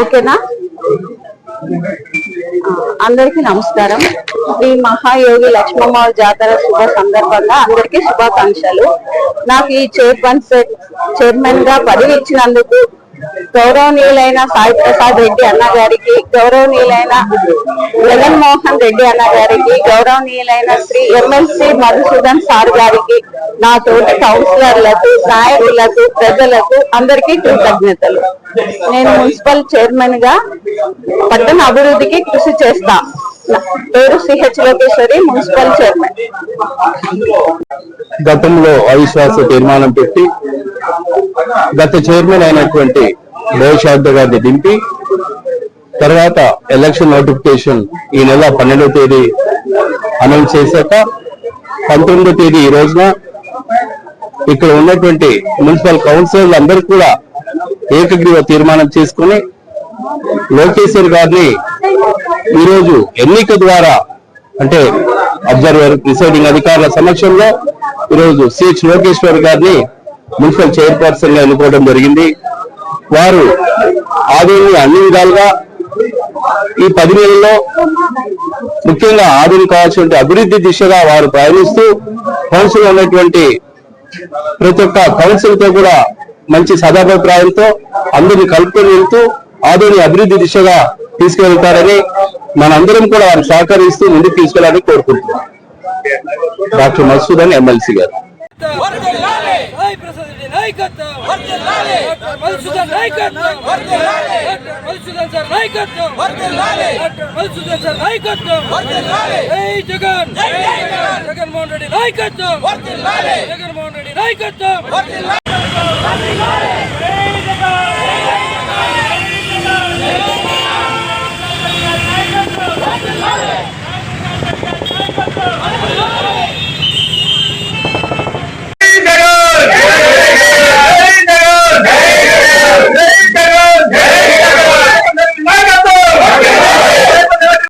ఓకేనా? అందరికీ నమస్కారం. ఈ మహాయోగి లక్ష్మమ్మ జాతర శుభ సందర్భంగా అందరికీ శుభాకాంక్షలు. నాకు ఈ చైర్మన్ గా పదవి ఇచ్చినందుకు గౌరవనీయులైన సాయి ప్రసాద్ రెడ్డి అన్న గారికి, గౌరవనీయులైన జగన్మోహన్ రెడ్డి అన్న గారికి, గౌరవనీయులైన శ్రీ ఎమ్మెల్సీ మధుసూదన్ సార్ గారికి, నా తోటి కౌన్సిలర్లకు, నాయకులకు, ప్రజలకు అందరికీ కృతజ్ఞతలు. నేను మున్సిపల్ చైర్మన్ గా పట్టణ అభివృద్ధికి కృషి చేస్తా. పేరు సిహెచ్ లోకేశ్వరి, మున్సిపల్ చైర్మన్. గతంలో అవిశ్వాస తీర్మానం పెట్టి గత చైర్మన్ అయినటువంటి భవిష్యత్ గారిని దింపి తర్వాత ఎలక్షన్ నోటిఫికేషన్ ఈ నెల 12వ తేదీ అనౌన్స్ చేశాక 19వ తేదీ ఈ రోజున ఇక్కడ ఉన్నటువంటి మున్సిపల్ కౌన్సిలర్లు అందరూ కూడా ఏకగ్రీవ తీర్మానం చేసుకుని లోకేశ్వర్ గారిని ఈరోజు ఎన్నిక ద్వారా అంటే అబ్జర్వర్ ప్రిసైడింగ్ అధికారుల సమక్షంలో ఈరోజు సిహెచ్ లోకేశ్వర్ గారిని మున్సిపల్ చైర్పర్సన్ గా ఎన్నుకోవడం జరిగింది. వారు ఆదోని అన్ని విధాలుగా ఈ 10 నెలల్లో ముఖ్యంగా ఆదోని కావాల్సిన అభివృద్ధి దిశగా వారు ప్రయాణిస్తూ కౌన్సిల్ ఉన్నటువంటి ప్రతి ఒక్క కౌన్సిల్ తో కూడా మంచి సదాభిప్రాయంతో అందరినీ కలుపుకొని వెళ్తూ ఆదోని అభివృద్ధి దిశగా తీసుకెళ్తారని మనందరం కూడా వారికి సహకరిస్తూ ముందుకు తీసుకెళ్లాలని కోరుకుంటున్నాం. డాక్టర్ మధుసూదన్ ఎమ్మెల్సీ గారు. జగన్మోహన్ రెడ్డి నాయకత్వం.